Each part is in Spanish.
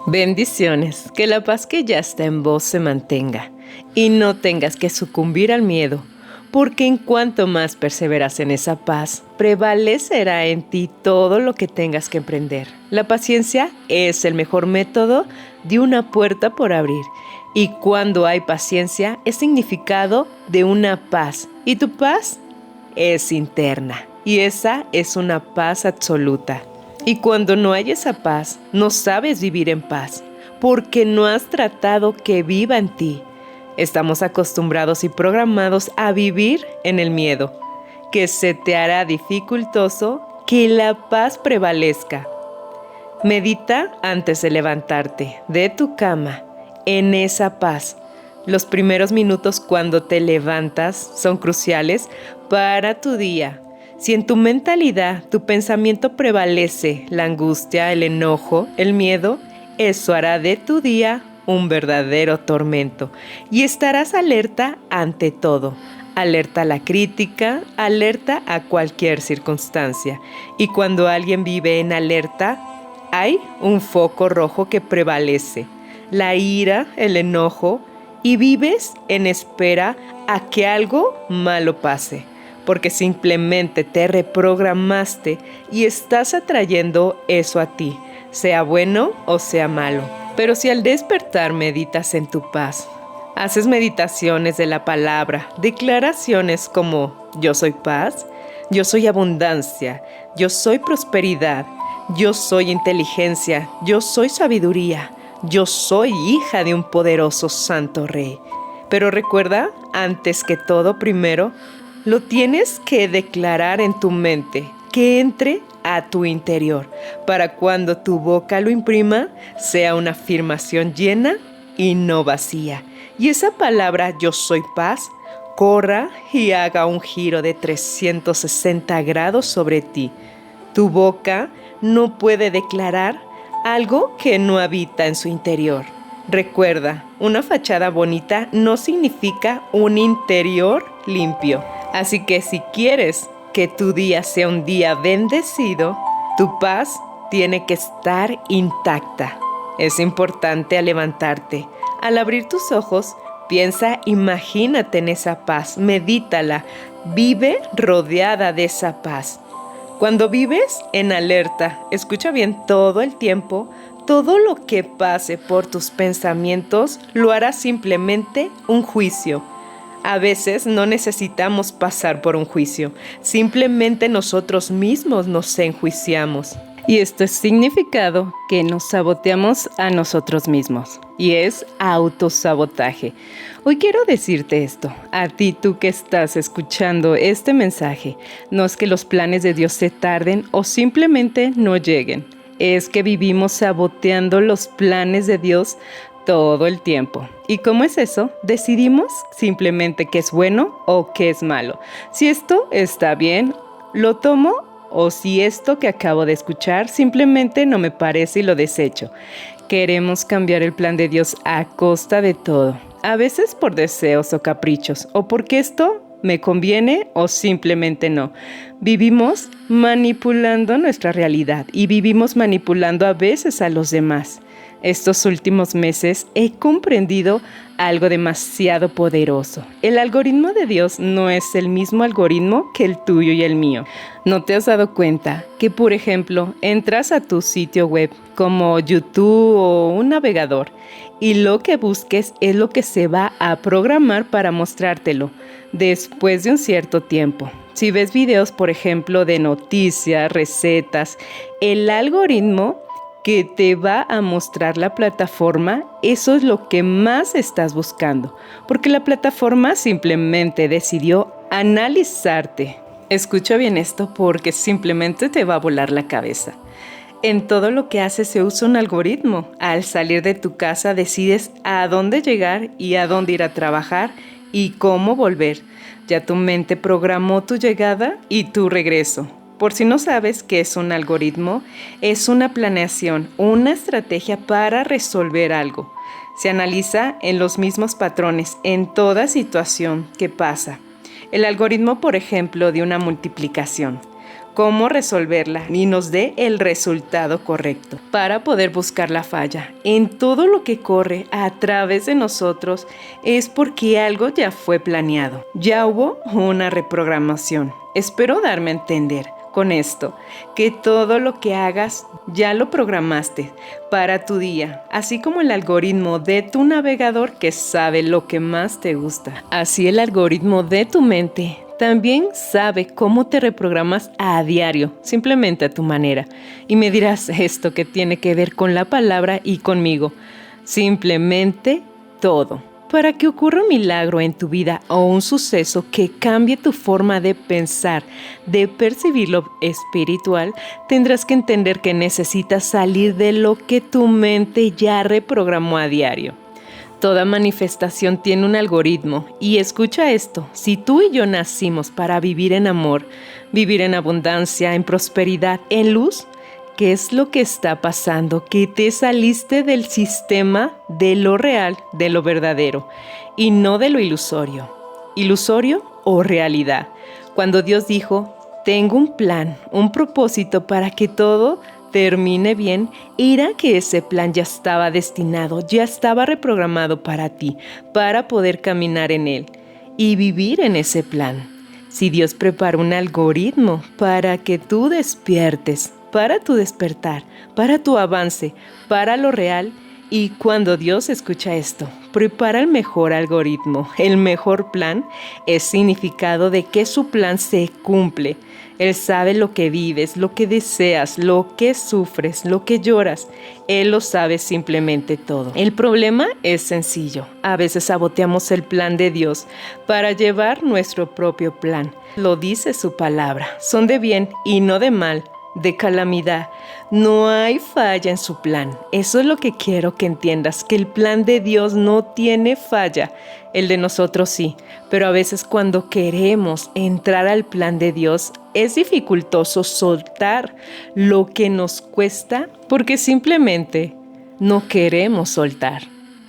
Bendiciones, que la paz que ya está en vos se mantenga y no tengas que sucumbir al miedo, porque en cuanto más perseveras en esa paz, prevalecerá en ti todo lo que tengas que emprender. La paciencia es el mejor método de una puerta por abrir, y cuando hay paciencia es significado de una paz, y tu paz es interna, y esa es una paz absoluta. Y cuando no hay esa paz, no sabes vivir en paz, porque no has tratado que viva en ti. Estamos acostumbrados y programados a vivir en el miedo, que se te hará dificultoso que la paz prevalezca. Medita antes de levantarte de tu cama en esa paz. Los primeros minutos cuando te levantas son cruciales para tu día. Si en tu mentalidad, tu pensamiento prevalece la angustia, el enojo, el miedo, eso hará de tu día un verdadero tormento y estarás alerta ante todo. Alerta a la crítica, alerta a cualquier circunstancia. Y cuando alguien vive en alerta, hay un foco rojo que prevalece. La ira, el enojo, y vives en espera a que algo malo pase, porque simplemente te reprogramaste y estás atrayendo eso a ti, sea bueno o sea malo. Pero si al despertar meditas en tu paz, haces meditaciones de la palabra, declaraciones como yo soy paz, yo soy abundancia, yo soy prosperidad, yo soy inteligencia, yo soy sabiduría, yo soy hija de un poderoso santo rey. Pero recuerda, antes que todo, primero, lo tienes que declarar en tu mente, que entre a tu interior, para cuando tu boca lo imprima, sea una afirmación llena y no vacía. Y esa palabra yo soy paz, corra y haga un giro de 360 grados sobre ti. Tu boca no puede declarar algo que no habita en su interior. Recuerda, una fachada bonita no significa un interior limpio. Así que si quieres que tu día sea un día bendecido, tu paz tiene que estar intacta. Es importante al levantarte. Al abrir tus ojos, piensa, imagínate en esa paz, medítala, vive rodeada de esa paz. Cuando vives en alerta, escucha bien todo el tiempo, todo lo que pase por tus pensamientos lo hará simplemente un juicio. A veces no necesitamos pasar por un juicio, simplemente nosotros mismos nos enjuiciamos. Y esto es significado que nos saboteamos a nosotros mismos, y es autosabotaje. Hoy quiero decirte esto, a ti tú que estás escuchando este mensaje, no es que los planes de Dios se tarden o simplemente no lleguen, es que vivimos saboteando los planes de Dios todo el tiempo. ¿Y cómo es eso? Decidimos simplemente qué es bueno o qué es malo. Si esto está bien, lo tomo, o si esto que acabo de escuchar simplemente no me parece y lo desecho. Queremos cambiar el plan de Dios a costa de todo. A veces por deseos o caprichos, o porque esto me conviene o simplemente no. Vivimos manipulando nuestra realidad y vivimos manipulando a veces a los demás. Estos últimos meses he comprendido algo demasiado poderoso. El algoritmo de Dios no es el mismo algoritmo que el tuyo y el mío. ¿No te has dado cuenta que, por ejemplo, entras a tu sitio web como YouTube o un navegador y lo que busques es lo que se va a programar para mostrártelo después de un cierto tiempo? Si ves videos, por ejemplo, de noticias, recetas, el algoritmo que te va a mostrar la plataforma, eso es lo que más estás buscando, porque la plataforma simplemente decidió analizarte. Escucha bien esto porque simplemente te va a volar la cabeza. En todo lo que haces se usa un algoritmo. Al salir de tu casa decides a dónde llegar y a dónde ir a trabajar y cómo volver. Ya tu mente programó tu llegada y tu regreso. Por si no sabes qué es un algoritmo, es una planeación, una estrategia para resolver algo. Se analiza en los mismos patrones en toda situación que pasa. El algoritmo, por ejemplo, de una multiplicación. cómo resolverla y nos dé el resultado correcto para poder buscar la falla. En todo lo que corre a través de nosotros es porque algo ya fue planeado. Ya hubo una reprogramación. Espero darme a entender con esto, que todo lo que hagas ya lo programaste para tu día, así como el algoritmo de tu navegador que sabe lo que más te gusta. Así el algoritmo de tu mente también sabe cómo te reprogramas a diario, simplemente a tu manera. Y me dirás esto que tiene que ver con la palabra y conmigo. Simplemente todo. Para que ocurra un milagro en tu vida o un suceso que cambie tu forma de pensar, de percibir lo espiritual, tendrás que entender que necesitas salir de lo que tu mente ya reprogramó a diario. Toda manifestación tiene un algoritmo y escucha esto, si tú y yo nacimos para vivir en amor, vivir en abundancia, en prosperidad, en luz, ¿qué es lo que está pasando? Que te saliste del sistema de lo real, de lo verdadero, y no de lo ilusorio. ¿Ilusorio o realidad? Cuando Dios dijo, tengo un plan, un propósito para que todo termine bien, era que ese plan ya estaba destinado, ya estaba reprogramado para ti, para poder caminar en él y vivir en ese plan. Si Dios prepara un algoritmo para que tú despiertes, para tu despertar, para tu avance, para lo real, y cuando Dios escucha esto, prepara el mejor algoritmo, el mejor plan, es significado de que su plan se cumple. Él sabe lo que vives, lo que deseas, lo que sufres, lo que lloras. Él lo sabe simplemente todo. El problema es sencillo. A veces saboteamos el plan de Dios para llevar nuestro propio plan. Lo dice su palabra. Son de bien y no de mal, de calamidad. No hay falla en su plan. Eso es lo que quiero que entiendas, que el plan de Dios no tiene falla. El de nosotros sí, pero a veces cuando queremos entrar al plan de Dios es dificultoso soltar lo que nos cuesta porque simplemente no queremos soltar.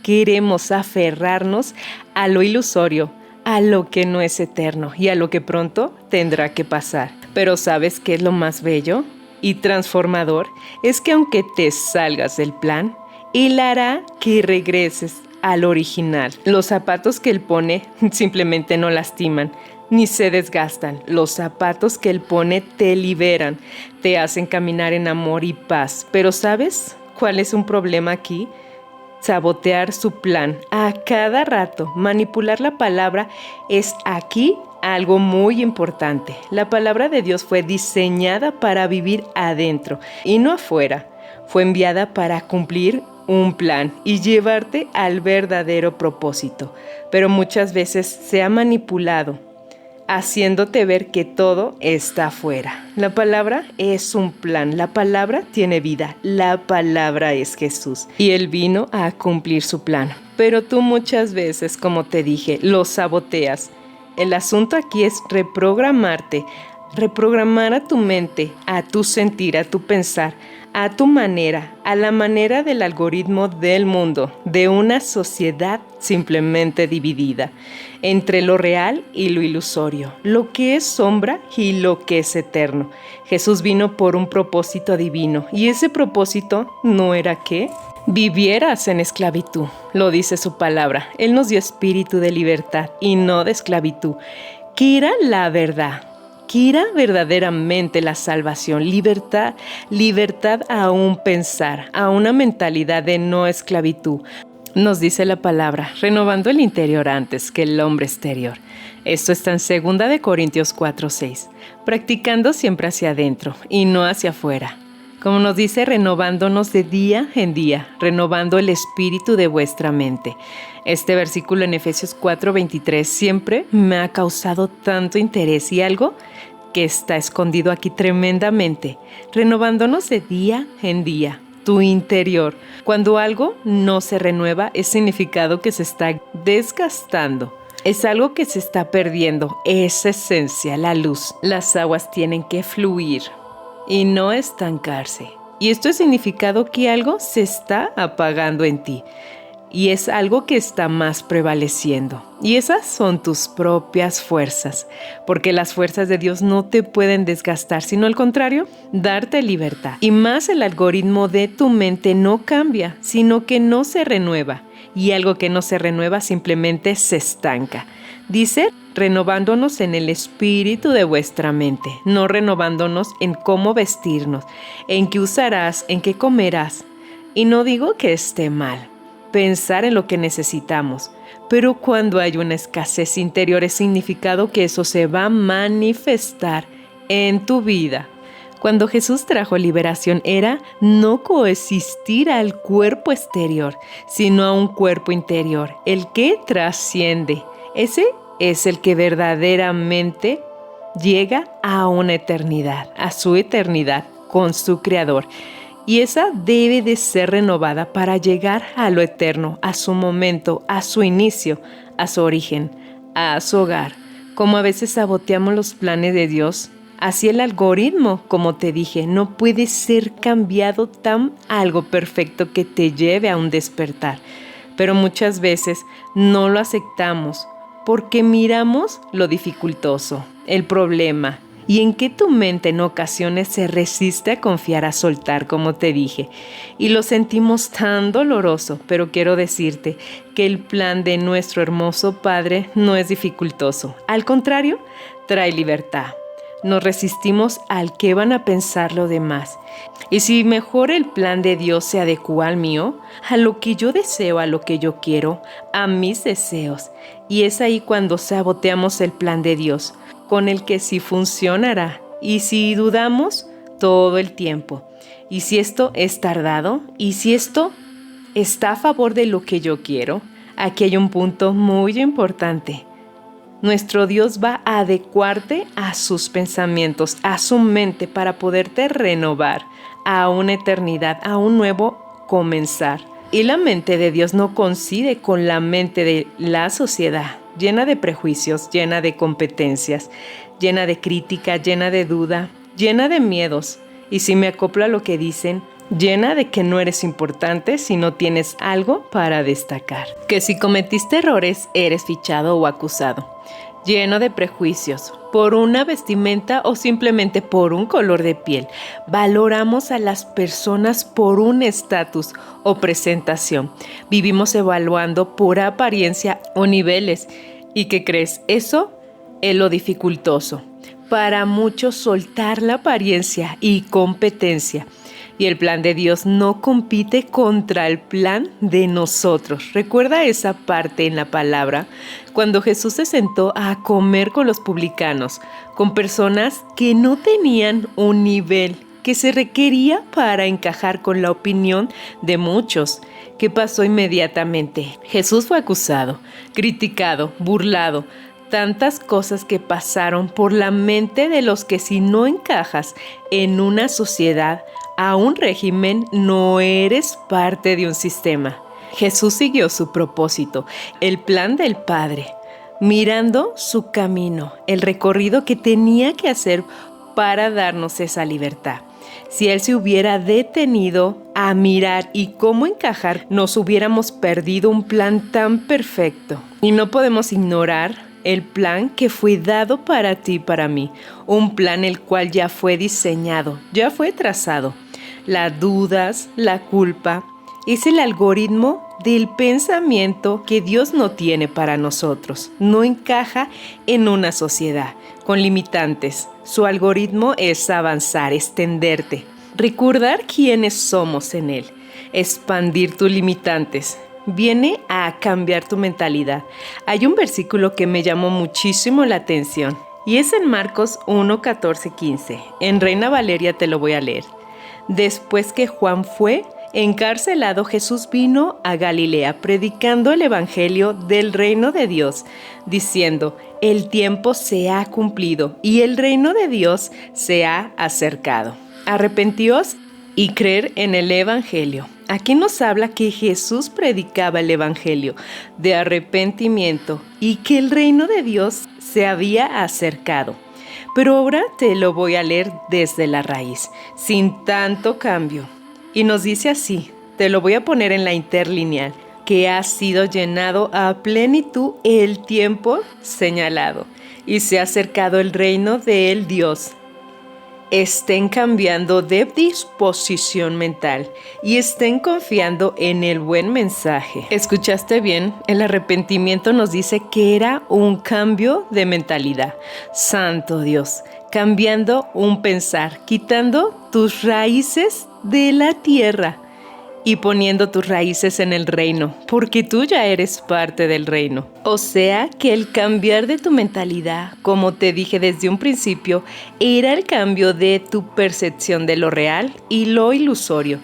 Queremos aferrarnos a lo ilusorio, a lo que no es eterno y a lo que pronto tendrá que pasar. Pero ¿sabes qué es lo más bello y transformador? Es que aunque te salgas del plan, Él hará que regreses al original. Los zapatos que Él pone simplemente no lastiman, ni se desgastan. Los zapatos que Él pone te liberan, te hacen caminar en amor y paz. Pero ¿sabes cuál es un problema aquí? Sabotear su plan a cada rato, manipular la palabra es aquí algo muy importante. La palabra de Dios fue diseñada para vivir adentro y no afuera. Fue enviada para cumplir un plan y llevarte al verdadero propósito. Pero muchas veces se ha manipulado, haciéndote ver que todo está afuera. La palabra es un plan, la palabra tiene vida, la palabra es Jesús y Él vino a cumplir su plan. Pero tú muchas veces, como te dije, lo saboteas. El asunto aquí es reprogramarte, reprogramar a tu mente, a tu sentir, a tu pensar, a tu manera, a la manera del algoritmo del mundo, de una sociedad simplemente dividida entre lo real y lo ilusorio, lo que es sombra y lo que es eterno. Jesús vino por un propósito divino y ese propósito no era que vivieras en esclavitud, lo dice su palabra. Él nos dio espíritu de libertad y no de esclavitud, que era la verdad. Que era verdaderamente la salvación, libertad a un pensar, a una mentalidad de no esclavitud. Nos dice la palabra, renovando el interior antes que el hombre exterior. Esto está en 2 Corintios 4:6, practicando siempre hacia adentro y no hacia afuera. Como nos dice, renovándonos de día en día, renovando el espíritu de vuestra mente. Este versículo en Efesios 4:23 siempre me ha causado tanto interés y algo que está escondido aquí tremendamente, renovándonos de día en día, tu interior. Cuando algo no se renueva, es significado que se está desgastando. Es algo que se está perdiendo, esa esencia, la luz. Las aguas tienen que fluir y no estancarse. Y esto es significado que algo se está apagando en ti. y es algo que está más prevaleciendo. Y esas son tus propias fuerzas, porque las fuerzas de Dios no te pueden desgastar, sino al contrario, darte libertad. Y más el algoritmo de tu mente no cambia, sino que no se renueva. Y algo que no se renueva simplemente se estanca. Dice, renovándonos en el espíritu de vuestra mente, no renovándonos en cómo vestirnos, en qué usarás, en qué comerás. Y no digo que esté mal pensar en lo que necesitamos, pero cuando hay una escasez interior es significado que eso se va a manifestar en tu vida. Cuando Jesús trajo liberación era no coexistir al cuerpo exterior, sino a un cuerpo interior, el que trasciende. Ese es el que verdaderamente llega a una eternidad, a su eternidad con su Creador. Y esa debe de ser renovada para llegar a lo eterno, a su momento, a su inicio, a su origen, a su hogar. Como a veces saboteamos los planes de Dios, así el algoritmo, como te dije, no puede ser cambiado tan algo perfecto que te lleve a un despertar. Pero muchas veces no lo aceptamos porque miramos lo dificultoso, el problema, y en que tu mente en ocasiones se resiste a confiar, a soltar, como te dije. Y lo sentimos tan doloroso, pero quiero decirte que el plan de nuestro hermoso Padre no es dificultoso. Al contrario, trae libertad. Nos resistimos al que van a pensar los demás. Y si mejor el plan de Dios se adecua al mío, a lo que yo deseo, a lo que yo quiero, a mis deseos. Y es ahí cuando saboteamos el plan de Dios, con el que sí funcionará. Y si dudamos, todo el tiempo. Y si esto es tardado, y si esto está a favor de lo que yo quiero, aquí hay un punto muy importante. Nuestro Dios va a adecuarte a sus pensamientos, a su mente, para poderte renovar a una eternidad, a un nuevo comenzar. Y la mente de Dios no coincide con la mente de la sociedad, llena de prejuicios, llena de competencias, llena de crítica, llena de duda, llena de miedos. Y si me acoplo a lo que dicen, llena de que no eres importante si no tienes algo para destacar. Que si cometiste errores, eres fichado o acusado. Lleno de prejuicios, por una vestimenta o simplemente por un color de piel. Valoramos a las personas por un estatus o presentación. Vivimos evaluando por apariencia o niveles. ¿Y qué crees? Eso es lo dificultoso. Para muchos soltar la apariencia y competencia. Y el plan de Dios no compite contra el plan de nosotros. Recuerda esa parte en la palabra, cuando Jesús se sentó a comer con los publicanos, con personas que no tenían un nivel que se requería para encajar con la opinión de muchos. ¿Qué pasó inmediatamente? Jesús fue acusado, criticado, burlado. Tantas cosas que pasaron por la mente de los que si no encajas en una sociedad, a un régimen, no eres parte de un sistema. Jesús siguió su propósito, el plan del Padre, mirando su camino, el recorrido que tenía que hacer para darnos esa libertad. Si Él se hubiera detenido a mirar y cómo encajar, nos hubiéramos perdido un plan tan perfecto. Y no podemos ignorar el plan que fue dado para ti y para mí, un plan el cual ya fue diseñado, ya fue trazado. Las dudas, la culpa, es el algoritmo del pensamiento que Dios no tiene para nosotros. No encaja en una sociedad con limitantes. Su algoritmo es avanzar, extenderte, recordar quiénes somos en Él, expandir tus limitantes. Viene a cambiar tu mentalidad. Hay un versículo que me llamó muchísimo la atención y es en Marcos 1, 14, 15. En Reina Valeria te lo voy a leer. Después que Juan fue encarcelado, Jesús vino a Galilea predicando el evangelio del reino de Dios, diciendo: el tiempo se ha cumplido y el reino de Dios se ha acercado. Arrepentíos y creer en el evangelio. Aquí nos habla que Jesús predicaba el evangelio de arrepentimiento y que el reino de Dios se había acercado. Pero ahora te lo voy a leer desde la raíz, sin tanto cambio. Y nos dice así, te lo voy a poner en la interlineal. que ha sido llenado a plenitud el tiempo señalado y se ha acercado el reino del Dios. Estén cambiando de disposición mental y estén confiando en el buen mensaje. ¿Escuchaste bien? El arrepentimiento nos dice que era un cambio de mentalidad. Santo Dios, cambiando un pensar, quitando tus raíces de la tierra y poniendo tus raíces en el reino, porque tú ya eres parte del reino. O sea que el cambiar de tu mentalidad, como te dije desde un principio, era el cambio de tu percepción de lo real y lo ilusorio.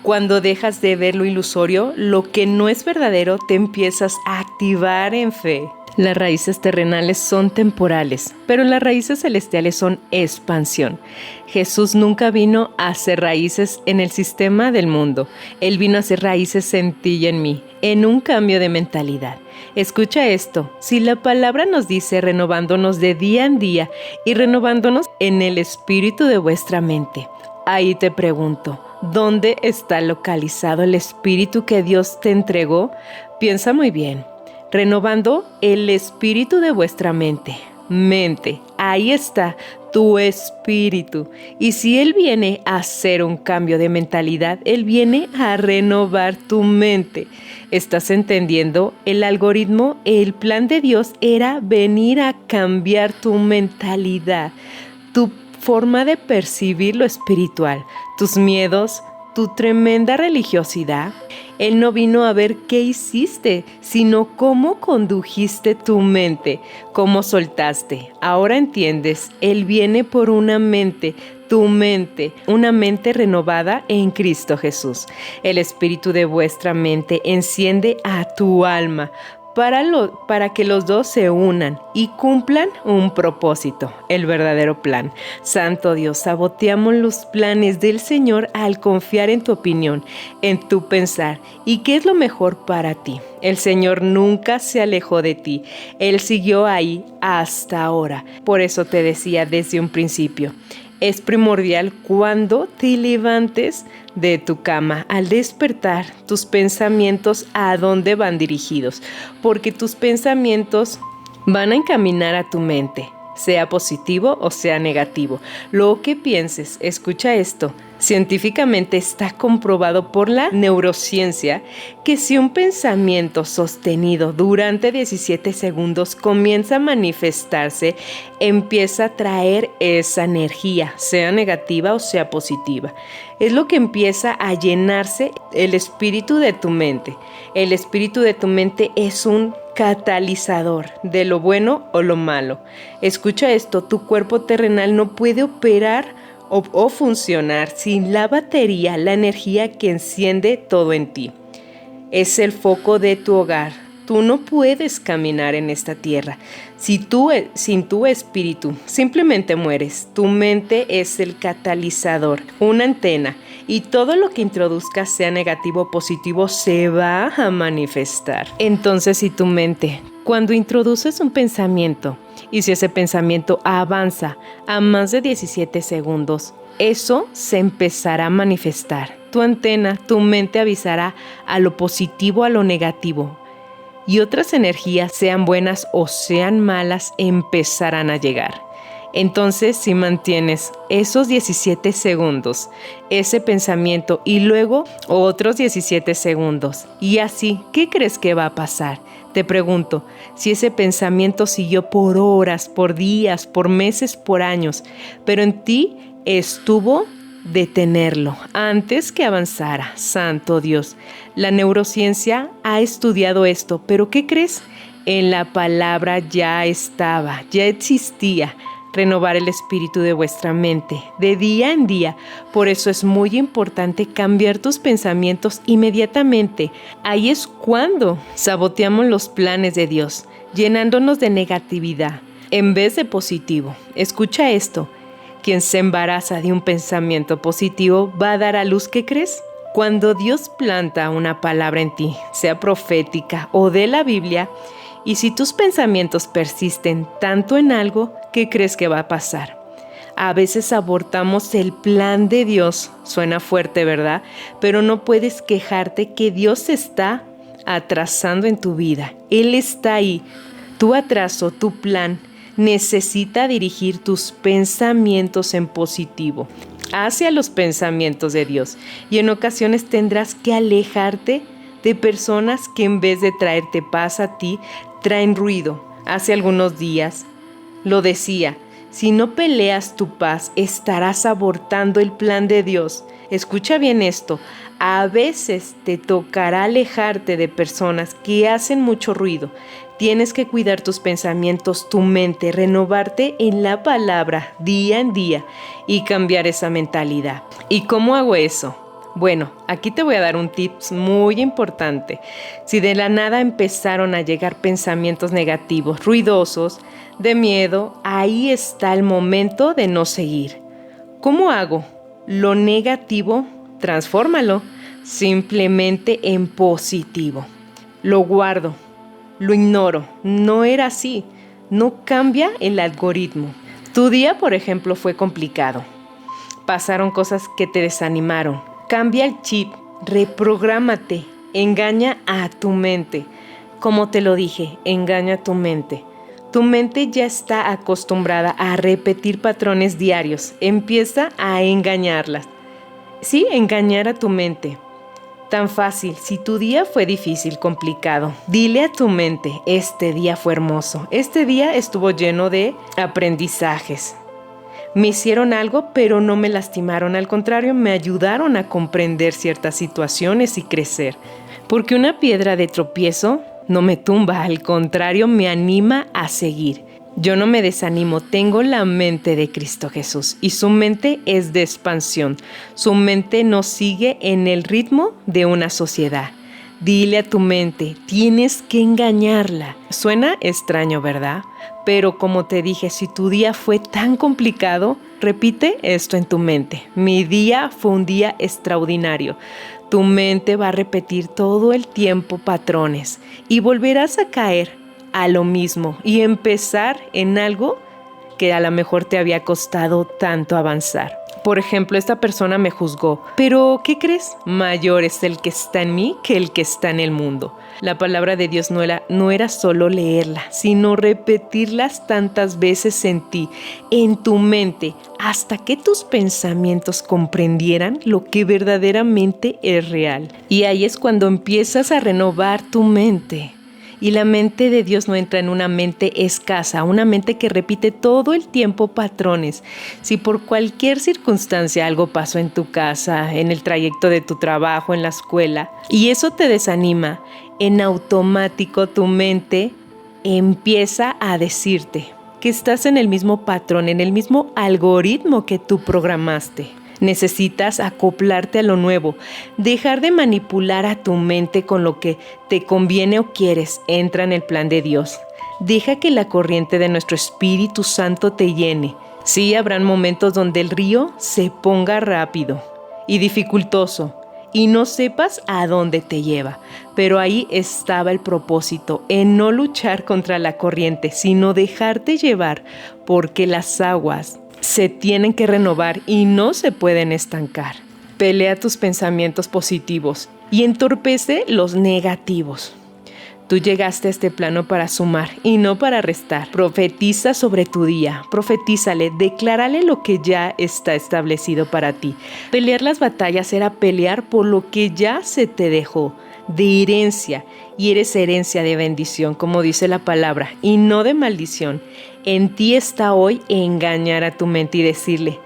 Cuando dejas de ver lo ilusorio, lo que no es verdadero, te empiezas a activar en fe. Las raíces terrenales son temporales, pero las raíces celestiales son expansión. Jesús nunca vino a hacer raíces en el sistema del mundo. Él vino a hacer raíces en ti y en mí, en un cambio de mentalidad. Escucha esto, si la palabra nos dice renovándonos de día en día y renovándonos en el espíritu de vuestra mente, ahí te pregunto, ¿dónde está localizado el espíritu que Dios te entregó? Piensa muy bien. Renovando el espíritu de vuestra mente. Ahí está tu espíritu. Y si Él viene a hacer un cambio de mentalidad, Él viene a renovar tu mente. ¿Estás entendiendo? El algoritmo, el plan de Dios era venir a cambiar tu mentalidad, tu forma de percibir lo espiritual, tus miedos, tu tremenda religiosidad. Él no vino a ver qué hiciste, sino cómo condujiste tu mente, cómo soltaste. Ahora entiendes, Él viene por una mente, tu mente, una mente renovada en Cristo Jesús. El espíritu de vuestra mente enciende a tu alma para que los dos se unan y cumplan un propósito, el verdadero plan. Santo Dios, saboteamos los planes del Señor al confiar en tu opinión, en tu pensar y qué es lo mejor para ti. El Señor nunca se alejó de ti, Él siguió ahí hasta ahora. Por eso te decía desde un principio, es primordial cuando te levantes de tu cama, al despertar, tus pensamientos a dónde van dirigidos, porque tus pensamientos van a encaminar a tu mente, sea positivo o sea negativo. Lo que pienses, escucha esto, científicamente está comprobado por la neurociencia que si un pensamiento sostenido durante 17 segundos comienza a manifestarse, empieza a traer esa energía, sea negativa o sea positiva. Es lo que empieza a llenarse el espíritu de tu mente. El espíritu de tu mente es un catalizador de lo bueno o lo malo. Escucha esto, tu cuerpo terrenal no puede operar o funcionar sin la batería, la energía que enciende todo en ti. Es el foco de tu hogar. Tú no puedes caminar en esta tierra. Sin tu espíritu, simplemente mueres. Tu mente es el catalizador, una antena, y todo lo que introduzcas, sea negativo o positivo, se va a manifestar. Entonces, si tu mente, cuando introduces un pensamiento, y si ese pensamiento avanza a más de 17 segundos, eso se empezará a manifestar. Tu antena, tu mente avisará a lo positivo, a lo negativo. Y otras energías, sean buenas o sean malas, empezarán a llegar. Entonces, si mantienes esos 17 segundos, ese pensamiento y luego otros 17 segundos, y así, ¿qué crees que va a pasar? Te pregunto, si ese pensamiento siguió por horas, por días, por meses, por años, pero en ti estuvo detenerlo antes que avanzara. Santo Dios, la neurociencia ha estudiado esto, pero ¿qué crees? En la palabra ya estaba, ya existía. Renovar el espíritu de vuestra mente de día en día. Por eso es muy importante cambiar tus pensamientos inmediatamente. Ahí es cuando saboteamos los planes de Dios, llenándonos de negatividad en vez de positivo. Escucha esto. Quien se embaraza de un pensamiento positivo va a dar a luz, ¿qué crees? Cuando Dios planta una palabra en ti, sea profética o de la Biblia, y si tus pensamientos persisten tanto en algo, ¿qué crees que va a pasar? A veces abortamos el plan de Dios. Suena fuerte, ¿verdad? Pero no puedes quejarte que Dios está atrasando en tu vida. Él está ahí. Tu atraso, tu plan, necesita dirigir tus pensamientos en positivo, hacia los pensamientos de Dios. Y en ocasiones tendrás que alejarte de personas que en vez de traerte paz a ti, traen ruido. Hace algunos días lo decía, si no peleas tu paz, estarás abortando el plan de Dios. Escucha bien esto, a veces te tocará alejarte de personas que hacen mucho ruido. Tienes que cuidar tus pensamientos, tu mente, renovarte en la palabra día en día y cambiar esa mentalidad. ¿Y cómo hago eso? Bueno, aquí te voy a dar un tips muy importante. Si de la nada empezaron a llegar pensamientos negativos, ruidosos, de miedo, ahí está el momento de no seguir. ¿Cómo hago? Lo negativo, transfórmalo simplemente en positivo. Lo guardo, lo ignoro, no era así. No cambia el algoritmo. Tu día, por ejemplo, fue complicado. Pasaron cosas que te desanimaron. Cambia el chip, reprográmate, engaña a tu mente. Como te lo dije, engaña a tu mente. Tu mente ya está acostumbrada a repetir patrones diarios. Empieza a engañarlas. Sí, engañar a tu mente. Tan fácil, si tu día fue difícil, complicado, dile a tu mente, este día fue hermoso. Este día estuvo lleno de aprendizajes. Me hicieron algo, pero no me lastimaron. Al contrario, me ayudaron a comprender ciertas situaciones y crecer. Porque una piedra de tropiezo no me tumba, al contrario, me anima a seguir. Yo no me desanimo, tengo la mente de Cristo Jesús y su mente es de expansión. Su mente no sigue en el ritmo de una sociedad. Dile a tu mente, tienes que engañarla. Suena extraño, ¿verdad? Pero como te dije, si tu día fue tan complicado, repite esto en tu mente. Mi día fue un día extraordinario. Tu mente va a repetir todo el tiempo patrones y volverás a caer a lo mismo y empezar en algo que a lo mejor te había costado tanto avanzar. Por ejemplo, esta persona me juzgó, pero ¿qué crees? Mayor es el que está en mí que el que está en el mundo. La palabra de Dios no era solo leerla, sino repetirlas tantas veces en ti, en tu mente, hasta que tus pensamientos comprendieran lo que verdaderamente es real. Y ahí es cuando empiezas a renovar tu mente. Y la mente de Dios no entra en una mente escasa, una mente que repite todo el tiempo patrones. Si por cualquier circunstancia algo pasó en tu casa, en el trayecto de tu trabajo, en la escuela, y eso te desanima, en automático tu mente empieza a decirte que estás en el mismo patrón, en el mismo algoritmo que tú programaste. Necesitas acoplarte a lo nuevo, dejar de manipular a tu mente con lo que te conviene o quieres. Entra en el plan de Dios. Deja que la corriente de nuestro Espíritu Santo te llene. Sí, habrán momentos donde el río se ponga rápido y dificultoso y no sepas a dónde te lleva. Pero ahí estaba el propósito, en no luchar contra la corriente, sino dejarte llevar, porque las aguas se tienen que renovar y no se pueden estancar. Pelea tus pensamientos positivos y entorpece los negativos. Tú llegaste a este plano para sumar y no para restar. Profetiza sobre tu día, profetízale, declárale lo que ya está establecido para ti. Pelear las batallas era pelear por lo que ya se te dejó, de herencia, y eres herencia de bendición, como dice la palabra, y no de maldición. En ti está hoy engañar a tu mente y decirle,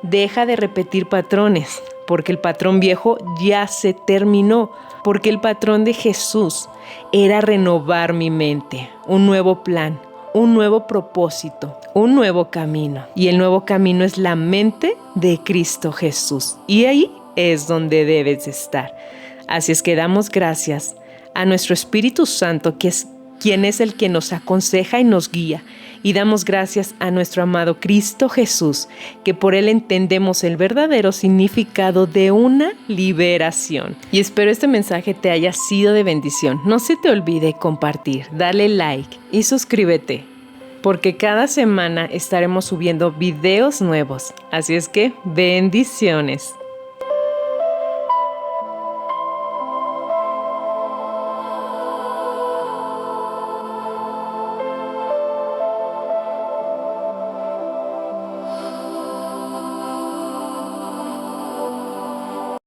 deja de repetir patrones, porque el patrón viejo ya se terminó, porque el patrón de Jesús era renovar mi mente, un nuevo plan, un nuevo propósito, un nuevo camino. Y el nuevo camino es la mente de Cristo Jesús. Y ahí es donde debes estar. Así es que damos gracias a nuestro Espíritu Santo, que es quien es el que nos aconseja y nos guía. Y damos gracias a nuestro amado Cristo Jesús, que por Él entendemos el verdadero significado de una liberación. Y espero este mensaje te haya sido de bendición. No se te olvide compartir, dale like y suscríbete, porque cada semana estaremos subiendo videos nuevos. Así es que bendiciones.